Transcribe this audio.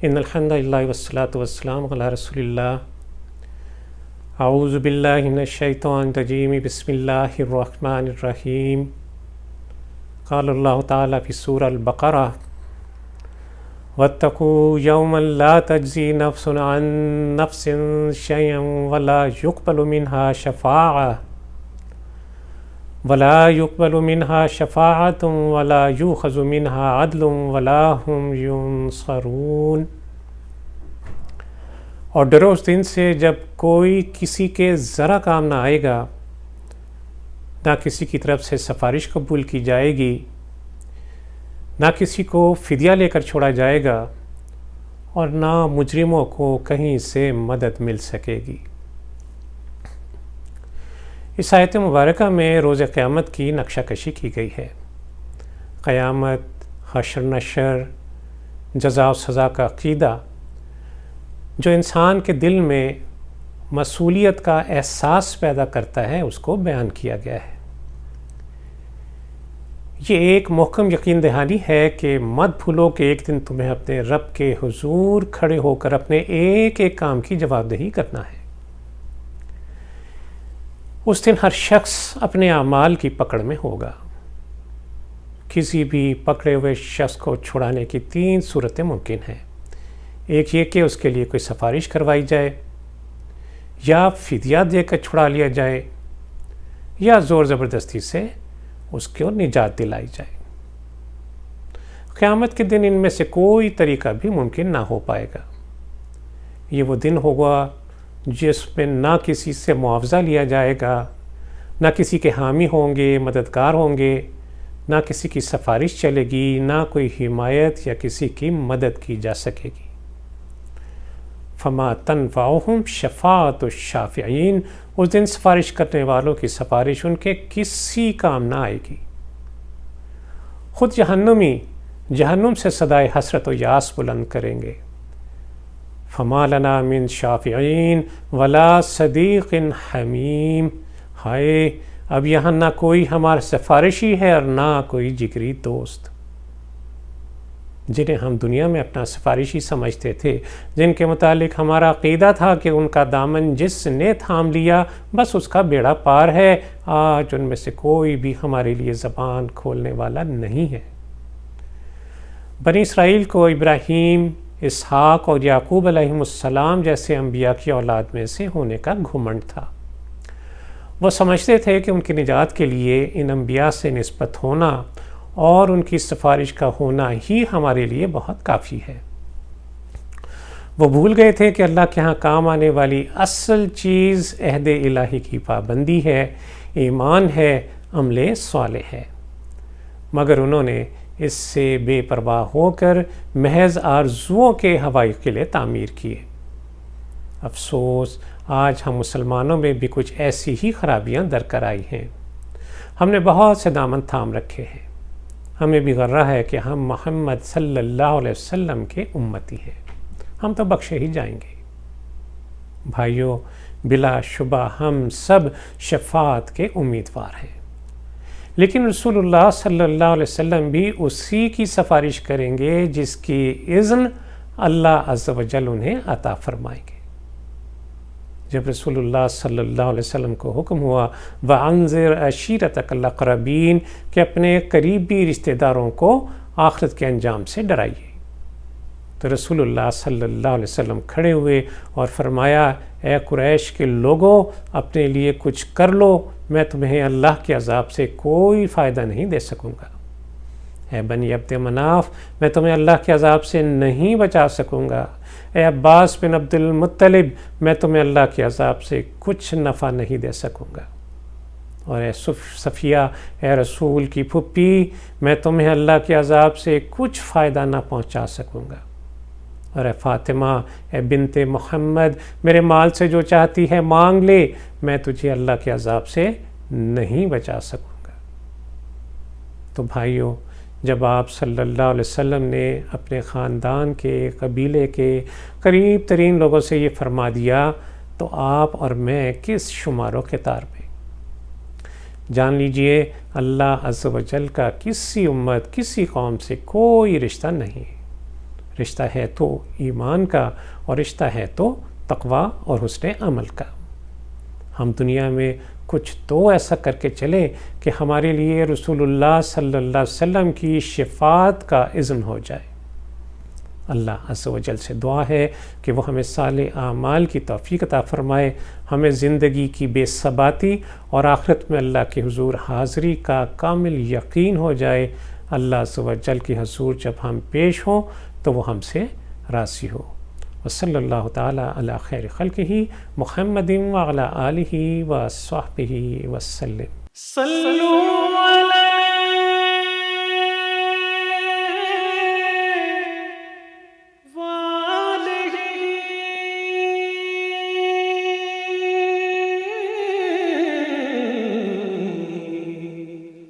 ان الحمد للہ والصلاۃ والسلام علی رسول اللہ اعوذ باللہ من الشیطان الرجیم بسم اللہ الرحمن الرحیم قال اللہ تعالیٰ فی سورہ البقرہ واتقوا یوما لا تجزی نفس عن نفس شیئا ولا يقبل منها شفاعة ولا يؤخذ منها عدل ولا هم ينصرون۔ اور ڈرو اس دن سے جب کوئی کسی کے ذرا کام نہ آئے گا، نہ کسی کی طرف سے سفارش قبول کی جائے گی، نہ کسی کو فدیہ لے کر چھوڑا جائے گا، اور نہ مجرموں کو کہیں سے مدد مل سکے گی۔ اس آیت مبارکہ میں روز قیامت کی نقشہ کشی کی گئی ہے۔ قیامت، حشر نشر، جزا و سزا کا عقیدہ جو انسان کے دل میں مسئولیت کا احساس پیدا کرتا ہے، اس کو بیان کیا گیا ہے۔ یہ ایک محکم یقین دہانی ہے کہ مت بھولو کہ ایک دن تمہیں اپنے رب کے حضور کھڑے ہو کر اپنے ایک ایک کام کی جواب دہی کرنا ہے۔ اس دن ہر شخص اپنے اعمال کی پکڑ میں ہوگا۔ کسی بھی پکڑے ہوئے شخص کو چھڑانے کی 3 صورتیں ممکن ہیں۔ ایک یہ کہ اس کے لیے کوئی سفارش کروائی جائے، یا فدیہ دے کر چھڑا لیا جائے، یا زور زبردستی سے اس کو نجات دلائی جائے۔ قیامت کے دن ان میں سے کوئی طریقہ بھی ممکن نہ ہو پائے گا۔ یہ وہ دن ہوگا جس میں نہ کسی سے معاوضہ لیا جائے گا، نہ کسی کے حامی ہوں گے، مددگار ہوں گے، نہ کسی کی سفارش چلے گی، نہ کوئی حمایت یا کسی کی مدد کی جا سکے گی۔ فما تنفعهم شفاعۃ الشافعین، اس دن سفارش کرنے والوں کی سفارش ان کے کسی کام نہ آئے گی۔ خود جہنمی جہنم سے صدائے حسرت و یاس بلند کریں گے۔ فما لنا من شافعین ولا صدیق حمیم، ہائے اب یہاں نہ کوئی ہمارا سفارشی ہے اور نہ کوئی جگری دوست، جنہیں ہم دنیا میں اپنا سفارشی سمجھتے تھے، جن کے متعلق ہمارا عقیدہ تھا کہ ان کا دامن جس نے تھام لیا بس اس کا بیڑا پار ہے۔ آج ان میں سے کوئی بھی ہمارے لیے زبان کھولنے والا نہیں ہے۔ بنی اسرائیل کو ابراہیم، اسحاق اور یعقوب علیہم السلام جیسے انبیاء کی اولاد میں سے ہونے کا گھمنڈ تھا۔ وہ سمجھتے تھے کہ ان کی نجات کے لیے ان انبیاء سے نسبت ہونا اور ان کی سفارش کا ہونا ہی ہمارے لیے بہت کافی ہے۔ وہ بھول گئے تھے کہ اللہ کے ہاں کام آنے والی اصل چیز عہد الہی کی پابندی ہے، ایمان ہے، عمل صالح ہے، مگر انہوں نے اس سے بے پرواہ ہو کر محض آرزوؤں کے ہوائی قلعے تعمیر کیے۔ افسوس، آج ہم مسلمانوں میں بھی کچھ ایسی ہی خرابیاں درکار آئی ہیں۔ ہم نے بہت سے دامن تھام رکھے ہیں، ہمیں بھی غرہ ہے کہ ہم محمد صلی اللہ علیہ وسلم کے امتی ہیں، ہم تو بخشے ہی جائیں گے۔ بھائیو، بلا شبہ ہم سب شفاعت کے امیدوار ہیں، لیکن رسول اللہ صلی اللہ علیہ وسلم بھی اسی کی سفارش کریں گے جس کی اذن اللہ عز و جل انہیں عطا فرمائیں گے۔ جب رسول اللہ صلی اللہ علیہ وسلم کو حکم ہوا وَأَنذِرْ عَشِيرَتَكَ الْأَقْرَبِينَ کہ اپنے قریبی رشتہ داروں کو آخرت کے انجام سے ڈرائیے، تو رسول اللہ صلی اللہ علیہ وسلم کھڑے ہوئے اور فرمایا، اے قریش کے لوگوں، اپنے لیے کچھ کر لو، میں تمہیں اللہ کے عذاب سے کوئی فائدہ نہیں دے سکوں گا۔ اے بنی عبد مناف، میں تمہیں اللہ کے عذاب سے نہیں بچا سکوں گا۔ اے عباس بن عبد المطلب، میں تمہیں اللہ کے عذاب سے کچھ نفع نہیں دے سکوں گا۔ اور اے صفیہ، اے رسول کی پھپھی، میں تمہیں اللہ کے عذاب سے کچھ فائدہ نہ پہنچا سکوں گا۔ اور اے فاطمہ، اے بنت محمد، میرے مال سے جو چاہتی ہے مانگ لے، میں تجھے اللہ کے عذاب سے نہیں بچا سکوں گا۔ تو بھائیو، جب آپ صلی اللہ علیہ وسلم نے اپنے خاندان کے، قبیلے کے قریب ترین لوگوں سے یہ فرما دیا، تو آپ اور میں کس شمار و قطار میں؟ جان لیجئے، اللہ عز و جل کا کسی امت، کسی قوم سے کوئی رشتہ نہیں، رشتہ ہے تو ایمان کا، اور رشتہ ہے تو تقویٰ اور حسن عمل کا۔ ہم دنیا میں کچھ تو ایسا کر کے چلیں کہ ہمارے لیے رسول اللہ صلی اللہ علیہ وسلم کی شفاعت کا اذن ہو جائے۔ اللہ عز و جل سے دعا ہے کہ وہ ہمیں صالح اعمال کی توفیق عطا فرمائے، ہمیں زندگی کی بے ثباتی اور آخرت میں اللہ کے حضور حاضری کا کامل یقین ہو جائے۔ اللہ عز و جل کے حضور جب ہم پیش ہوں تو وہ ہم سے راضی ہو۔ وصلی اللہ تعالی علی خیر خلقہ محمد وعلی آلہ وصحبہ وسلم۔ صلوا